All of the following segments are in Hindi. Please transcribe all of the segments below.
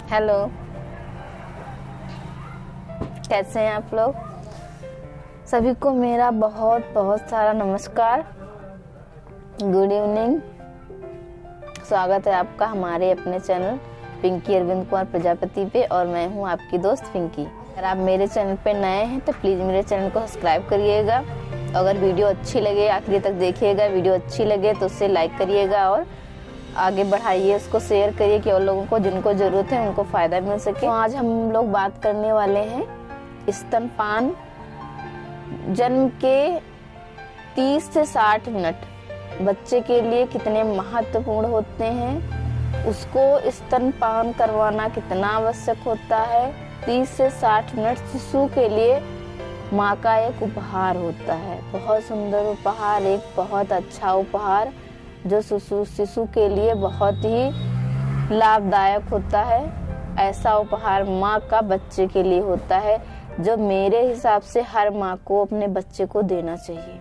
हेलो, कैसे हैं आप लोग? सभी को मेरा बहुत बहुत सारा नमस्कार, गुड इवनिंग। स्वागत है आपका हमारे अपने चैनल पिंकी अरविंद कुमार प्रजापति पे, और मैं हूं आपकी दोस्त पिंकी। अगर आप मेरे चैनल पे नए हैं तो प्लीज़ मेरे चैनल को सब्सक्राइब करिएगा। अगर वीडियो अच्छी लगे आखिरी तक देखिएगा, वीडियो अच्छी लगे तो उसे लाइक करिएगा और आगे बढ़ाइए, उसको शेयर करिए कि और लोगों को जिनको ज़रूरत है उनको फ़ायदा मिल सके। तो आज हम लोग बात करने वाले हैं स्तनपान। जन्म के 30 से 60 मिनट बच्चे के लिए कितने महत्वपूर्ण होते हैं, उसको स्तनपान करवाना कितना आवश्यक होता है। 30 से 60 मिनट शिशु के लिए माँ का एक उपहार होता है, बहुत सुंदर उपहार, एक बहुत अच्छा उपहार जो शिशु के लिए बहुत ही लाभदायक होता है। ऐसा उपहार माँ का बच्चे के लिए होता है जो मेरे हिसाब से हर माँ को अपने बच्चे को देना चाहिए।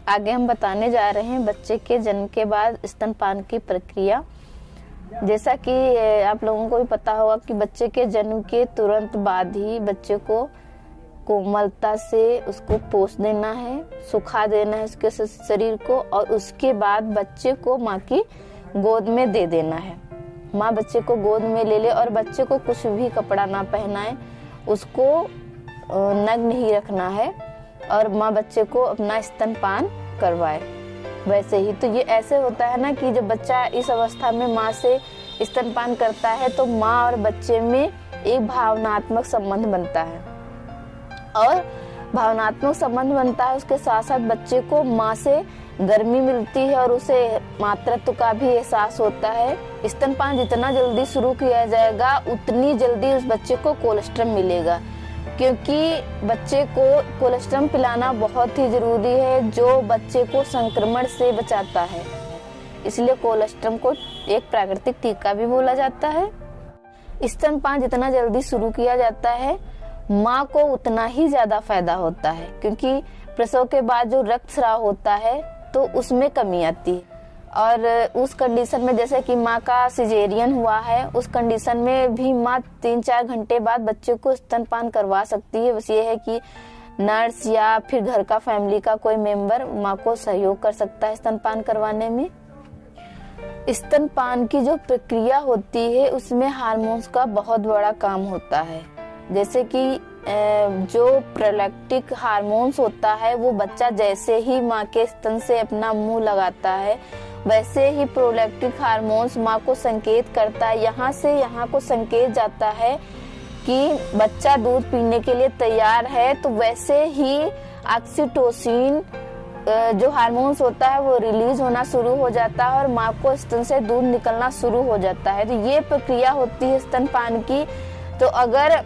आगे हम बताने जा रहे हैं बच्चे के जन्म के बाद स्तनपान की प्रक्रिया। जैसा कि आप लोगों को भी पता होगा कि बच्चे के जन्म के तुरंत बाद ही बच्चे को कोमलता से उसको पोष देना है, सुखा देना है उसके शरीर को, और उसके बाद बच्चे को माँ की गोद में दे देना है। माँ बच्चे को गोद में ले ले और बच्चे को कुछ भी कपड़ा ना पहनाए, उसको नग्न ही रखना है और माँ बच्चे को अपना स्तनपान करवाए। वैसे ही तो ये ऐसे होता है ना कि जब बच्चा इस अवस्था में माँ से स्तनपान करता है तो माँ और बच्चे में एक भावनात्मक संबंध बनता है, और भावनात्मक संबंध बनता है उसके साथ साथ बच्चे को माँ से गर्मी मिलती है और उसे मातृत्व का भी एहसास होता है। स्तनपान जितना जल्दी शुरू किया जाएगा उतनी जल्दी उस बच्चे को कोलेस्ट्रम मिलेगा, क्योंकि बच्चे को कोलेस्ट्रम पिलाना बहुत ही जरूरी है जो बच्चे को संक्रमण से बचाता है। इसलिए कोलेस्ट्रम को एक प्राकृतिक टीका भी बोला जाता है। स्तनपान जितना जल्दी शुरू किया जाता है माँ को उतना ही ज्यादा फायदा होता है, क्योंकि प्रसव के बाद जो रक्तस्राव होता है तो उसमें कमी आती है। और उस कंडीशन में जैसे कि माँ का सिजेरियन हुआ है, उस कंडीशन में भी माँ 3-4 घंटे बाद बच्चे को स्तनपान करवा सकती है। बस ये है कि नर्स या फिर घर का फैमिली का कोई मेंबर माँ को सहयोग कर सकता है स्तनपान करवाने में। स्तनपान की जो प्रक्रिया होती है उसमें हार्मोन्स का बहुत बड़ा काम होता है। जैसे कि जो प्रोलैक्टिक हार्मोन्स होता है वो बच्चा जैसे ही माँ के स्तन से अपना मुंह लगाता है वैसे ही प्रोलैक्टिक हार्मोन्स माँ को संकेत करता है, यहाँ से यहाँ को संकेत जाता है कि बच्चा दूध पीने के लिए तैयार है। तो वैसे ही ऑक्सीटोसिन जो हार्मोन्स होता है वो रिलीज होना शुरू हो जाता है और माँ को स्तन से दूध निकलना शुरू हो जाता है। तो ये प्रक्रिया होती है स्तनपान की। तो अगर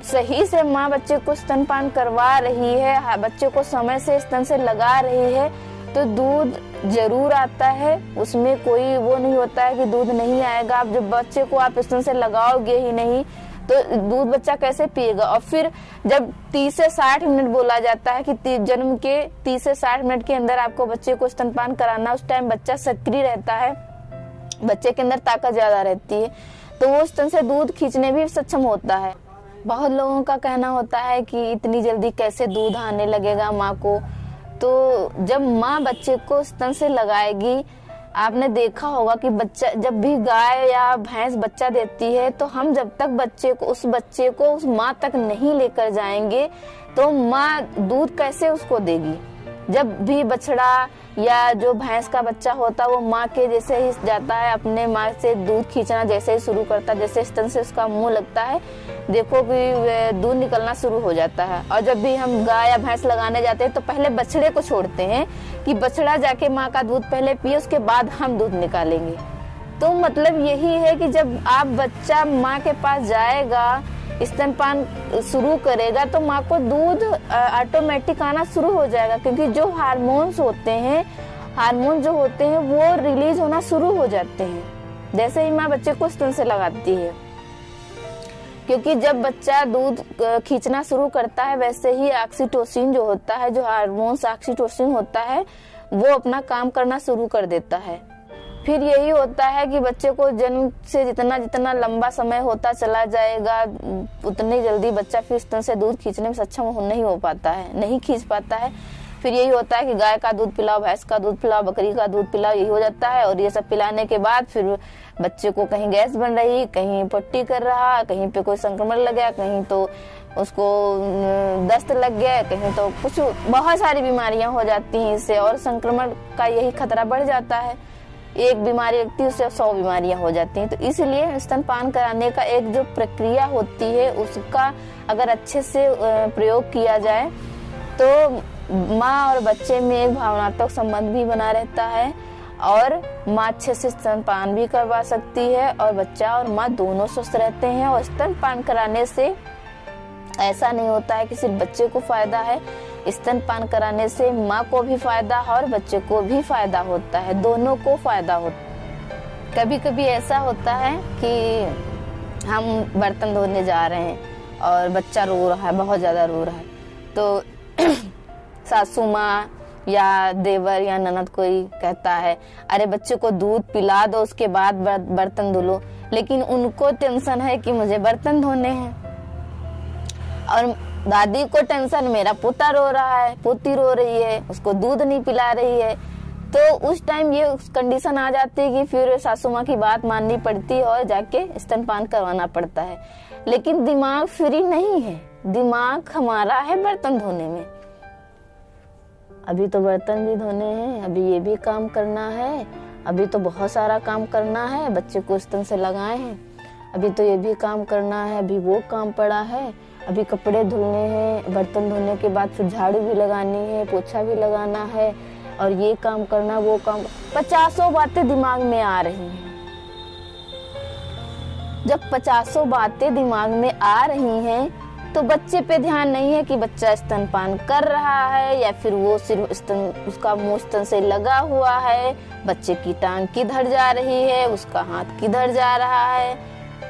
सही से माँ बच्चे को स्तनपान करवा रही है, बच्चे को समय से स्तन से लगा रही है, तो दूध जरूर आता है। उसमें कोई वो नहीं होता है कि दूध नहीं आएगा। आप जब बच्चे को आप स्तन से लगाओगे ही नहीं तो दूध बच्चा कैसे पिएगा। और फिर जब 30 से 60 मिनट बोला जाता है कि जन्म के 30 से 60 मिनट के अंदर आपको बच्चे को स्तनपान कराना, उस टाइम बच्चा सक्रिय रहता है, बच्चे के अंदर ताकत ज्यादा रहती है, तो वो स्तन से दूध खींचने भी सक्षम होता है। बहुत लोगों का कहना होता है कि इतनी जल्दी कैसे दूध आने लगेगा माँ को। तो जब माँ बच्चे को स्तन से लगाएगी, आपने देखा होगा कि बच्चा जब भी गाय या भैंस बच्चा देती है तो हम जब तक उस बच्चे को उस माँ तक नहीं लेकर जाएंगे तो माँ दूध कैसे उसको देगी। जब भी बछड़ा या जो भैंस का बच्चा होता है वो माँ के जैसे ही जाता है, अपने माँ से दूध खींचना जैसे ही शुरू करता है, जैसे स्तन से उसका मुंह लगता है, देखो कि दूध निकलना शुरू हो जाता है। और जब भी हम गाय या भैंस लगाने जाते हैं तो पहले बछड़े को छोड़ते हैं कि बछड़ा जाके माँ का दूध पहले पिए, उसके बाद हम दूध निकालेंगे। तो मतलब यही है कि जब आप बच्चा माँ के पास जाएगा, स्तनपान शुरू करेगा, तो माँ को दूध ऑटोमेटिक आना शुरू हो जाएगा, क्योंकि जो हार्मोन्स होते हैं, हार्मोन जो होते हैं वो रिलीज होना शुरू हो जाते हैं जैसे ही माँ बच्चे को स्तन से लगाती है। क्योंकि जब बच्चा दूध खींचना शुरू करता है वैसे ही ऑक्सीटोसिन जो होता है, जो हार्मोन्स ऑक्सीटोसिन होता है, वो अपना काम करना शुरू कर देता है। फिर यही होता है कि बच्चे को जन्म से जितना जितना लंबा समय होता चला जाएगा उतनी जल्दी बच्चा फिर स्तन से दूध खींचने में सक्षम नहीं हो पाता है, नहीं खींच पाता है। फिर यही होता है कि गाय का दूध पिलाओ, भैंस का दूध पिलाओ, बकरी का दूध पिलाओ, यही हो जाता है। और ये सब पिलाने के बाद फिर बच्चे को कहीं गैस बन रही, कहीं पट्टी कर रहा, कहीं पे कोई संक्रमण लग गया, कहीं तो उसको दस्त लग गया, कहीं तो कुछ बहुत सारी बीमारियां हो जाती हैं इससे, और संक्रमण का यही खतरा बढ़ जाता है। एक बीमारी लगती है उससे 100 बीमारियां हो जाती हैं। तो इसलिए स्तनपान कराने का एक जो प्रक्रिया होती है उसका अगर अच्छे से प्रयोग किया जाए तो माँ और बच्चे में एक भावनात्मक संबंध भी बना रहता है, और माँ अच्छे से स्तनपान भी करवा सकती है, और बच्चा और माँ दोनों स्वस्थ रहते हैं। और स्तनपान कराने से ऐसा नहीं होता है कि सिर्फ बच्चे को फायदा है, स्तनपान कराने से माँ को भी फायदा है और बच्चे को भी फायदा होता है, दोनों को फायदा होता है। कभी कभी ऐसा होता है कि हम बर्तन धोने जा रहे हैं और बच्चा रो रहा है, बहुत ज्यादा रो रहा है, तो सासू माँ या देवर या ननद कोई कहता है अरे बच्चे को दूध पिला दो उसके बाद बर्तन धो लो, लेकिन उनको टेंशन है कि मुझे बर्तन धोने हैं। और दादी को टेंशन मेरा पोता रो रहा है, पोती रो रही है, उसको दूध नहीं पिला रही है। तो उस टाइम ये कंडीशन आ जाती है कि फिर सासू माँ की बात माननी पड़ती है और जाके स्तनपान करवाना पड़ता है। लेकिन दिमाग फ्री नहीं है, दिमाग हमारा है बर्तन धोने में। अभी तो बर्तन भी धोने हैं, अभी ये भी काम करना है, अभी तो बहुत सारा काम करना है, बच्चे को स्तन से लगाए हैं, अभी तो ये भी काम करना है, अभी वो काम पड़ा है, अभी कपड़े धुलने हैं, बर्तन धोने के बाद फिर झाड़ू भी लगानी है, पोछा भी लगाना है, और ये काम करना, वो काम, 50 बातें दिमाग में आ रही हैं। जब 50 बातें दिमाग में आ रही हैं तो बच्चे पे ध्यान नहीं है कि बच्चा स्तनपान कर रहा है या फिर वो सिर्फ उसका मुंह स्तन से लगा हुआ है, बच्चे की टांग किधर जा रही है, उसका हाथ किधर जा रहा है,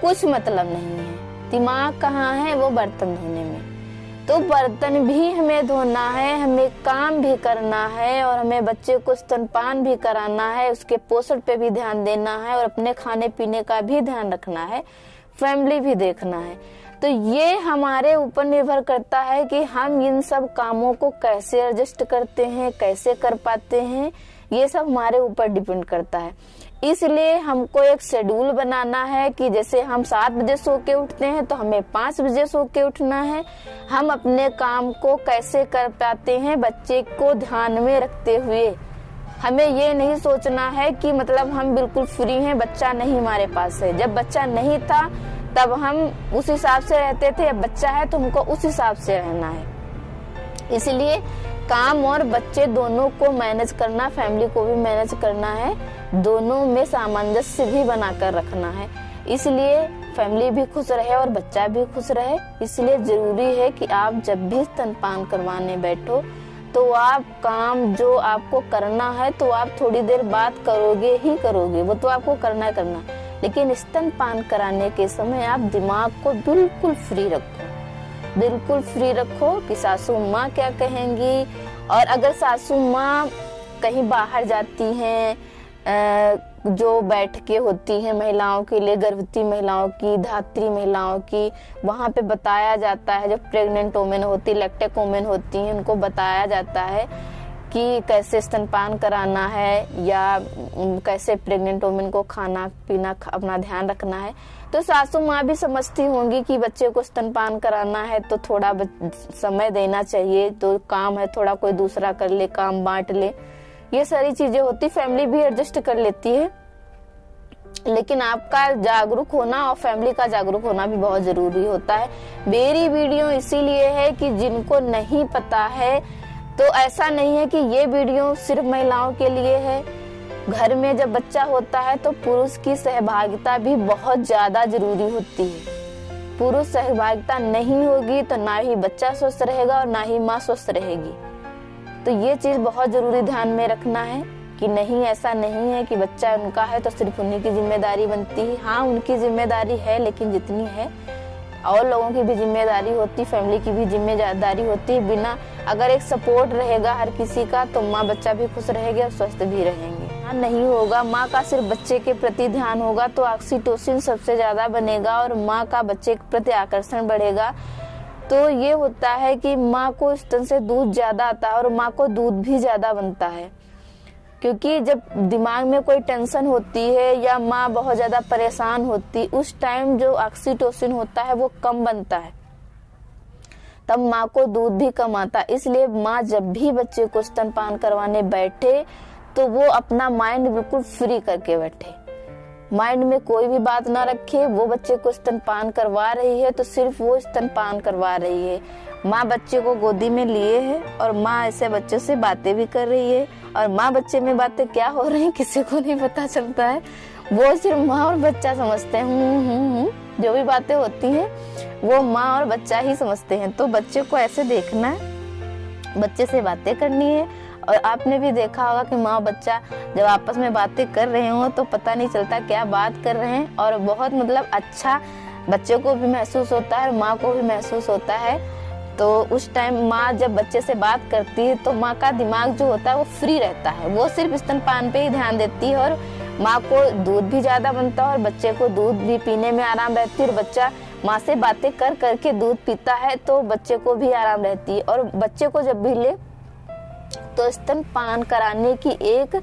कुछ मतलब नहीं है। दिमाग कहाँ है? वो बर्तन धोने में। तो बर्तन भी हमें धोना है, हमें काम भी करना है, और हमें बच्चे को स्तनपान भी कराना है, उसके पोषण पे भी ध्यान देना है, और अपने खाने पीने का भी ध्यान रखना है, फैमिली भी देखना है। तो ये हमारे ऊपर निर्भर करता है कि हम इन सब कामों को कैसे एडजस्ट करते हैं, कैसे कर पाते हैं, ये सब हमारे ऊपर डिपेंड करता है। इसलिए हमको एक शेड्यूल बनाना है कि जैसे हम 7 बजे सो के उठते हैं तो हमें 5 बजे सो के उठना है। हम अपने काम को कैसे कर पाते हैं बच्चे को ध्यान में रखते हुए। हमें ये नहीं सोचना है कि मतलब हम बिल्कुल फ्री हैं, बच्चा नहीं हमारे पास है। जब बच्चा नहीं था तब हम उस हिसाब से रहते थे, अब बच्चा है तो हमको उस हिसाब से रहना है। इसलिए काम और बच्चे दोनों को मैनेज करना, फैमिली को भी मैनेज करना है, दोनों में सामंजस्य भी बनाकर रखना है। इसलिए फैमिली भी खुश रहे और बच्चा भी खुश रहे। इसलिए जरूरी है कि आप जब भी स्तनपान करवाने बैठो तो आप काम जो आपको करना है तो आप थोड़ी देर बाद करोगे ही करोगे, वो तो आपको करना है करना, लेकिन स्तनपान कराने के समय आप दिमाग को बिल्कुल फ्री रखो, बिल्कुल फ्री रखो कि सासू माँ क्या कहेंगी। और अगर सासू माँ कहीं बाहर जाती हैं, जो बैठकें होती हैं महिलाओं के लिए, गर्भवती महिलाओं की, धात्री महिलाओं की, वहाँ पे बताया जाता है, जब प्रेग्नेंट वोमेन होती, लैक्टेक वोमेन होती हैं, उनको बताया जाता है कि कैसे स्तनपान कराना है या कैसे प्रेग्नेंट वोमेन को खाना पीना अपना ध्यान रखना है। तो सासू माँ भी समझती होंगी कि बच्चे को स्तनपान कराना है तो थोड़ा समय देना चाहिए, तो काम है थोड़ा कोई दूसरा कर ले, काम बांट ले, ये सारी चीजें होती, फैमिली भी एडजस्ट कर लेती है। लेकिन आपका जागरूक होना और फैमिली का जागरूक होना भी बहुत जरूरी होता है। मेरी वीडियो इसीलिए है कि जिनको नहीं पता है, तो ऐसा नहीं है कि ये वीडियो सिर्फ महिलाओं के लिए है। घर में जब बच्चा होता है तो पुरुष की सहभागिता भी बहुत ज्यादा जरूरी होती है। पुरुष सहभागिता नहीं होगी तो ना ही बच्चा स्वस्थ रहेगा और ना ही माँ स्वस्थ रहेगी। तो ये चीज बहुत जरूरी ध्यान में रखना है कि नहीं, ऐसा नहीं है कि बच्चा उनका है तो सिर्फ उन्हीं की जिम्मेदारी बनती है। हाँ, उनकी जिम्मेदारी है, लेकिन जितनी है और लोगों की भी जिम्मेदारी होती, फैमिली की भी जिम्मेदारी होती है। बिना अगर एक सपोर्ट रहेगा हर किसी का तो माँ बच्चा भी खुश रहेंगे और स्वस्थ भी रहेंगे। ध्यान नहीं होगा, माँ का सिर्फ बच्चे के प्रति ध्यान होगा, तो ऑक्सीटोसिन सबसे ज़्यादा बनेगा और माँ का बच्चे के प्रति आकर्षण बढ़ेगा। तो ये होता है कि माँ को स्तन से दूध ज़्यादा आता है और माँ को दूध भी ज़्यादा बनता है, क्योंकि जब दिमाग में कोई टेंशन होती है या माँ बहुत ज़्यादा परेशान होती, उस टाइम जो ऑक्सीटोसिन होता है वो कम बनता है, तब माँ को दूध भी कम आता है। इसलिए माँ जब भी बच्चे को स्तनपान करवाने बैठे तो वो अपना माइंड बिल्कुल फ्री करके बैठे, माइंड में कोई भी बात ना रखे। वो बच्चे को स्तनपान करवा रही है तो सिर्फ वो स्तनपान करवा रही है, माँ बच्चे को गोदी में लिए है और माँ ऐसे बच्चे से बातें भी कर रही है, और माँ बच्चे में बातें क्या हो रही है किसी को नहीं पता चलता है, वो सिर्फ माँ और बच्चा समझते हैं। जो भी बातें होती हैं वो माँ और बच्चा ही समझते हैं। तो बच्चे को ऐसे देखना है, बच्चे से बातें करनी है। और आपने भी देखा होगा कि माँ बच्चा जब आपस में बातें कर रहे हो तो पता नहीं चलता क्या बात कर रहे हैं, और बहुत मतलब अच्छा बच्चे को भी महसूस होता है और माँ को भी महसूस होता है। तो उस टाइम माँ जब बच्चे से बात करती है तो माँ का दिमाग जो होता है वो फ्री रहता है, वो सिर्फ स्तनपान पे ही ध्यान देती है, और माँ को दूध भी ज्यादा बनता है और बच्चे को दूध भी पीने में आराम रहती है, और बच्चा माँ से बातें कर करके दूध पीता है तो बच्चे को भी आराम रहती है। और बच्चे को जब भी ले तो स्तनपान कराने की एक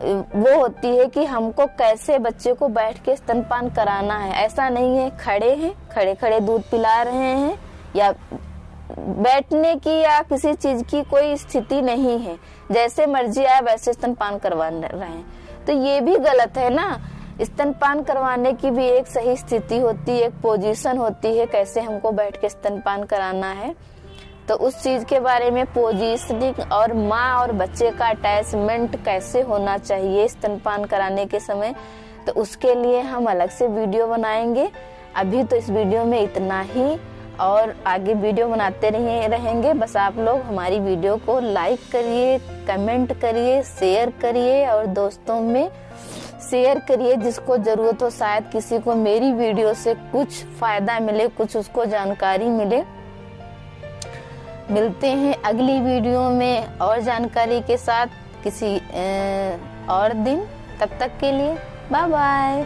वो होती है कि हमको कैसे बच्चे को बैठ के स्तनपान कराना है। ऐसा नहीं है खड़े हैं, खड़े खड़े दूध पिला रहे हैं, या बैठने की या किसी चीज की कोई स्थिति नहीं है, जैसे मर्जी आए वैसे स्तनपान करवा रहे हैं, तो ये भी गलत है ना। स्तनपान करवाने की भी एक सही स्थिति होती है, एक पोजीशन होती है, कैसे हमको बैठ के स्तनपान कराना है। तो उस चीज के बारे में पोजीशनिंग और माँ और बच्चे का अटैचमेंट कैसे होना चाहिए स्तनपान कराने के समय, तो उसके लिए हम अलग से वीडियो बनाएंगे। अभी तो इस वीडियो में इतना ही, और आगे वीडियो बनाते रहेंगे। बस आप लोग हमारी वीडियो को लाइक करिए, कमेंट करिए, शेयर करिए और दोस्तों में शेयर करिए जिसको जरूरत हो, शायद किसी को मेरी वीडियो से कुछ फायदा मिले, कुछ उसको जानकारी मिले। मिलते हैं अगली वीडियो में और जानकारी के साथ किसी और दिन। तब तक के लिए बाय बाय।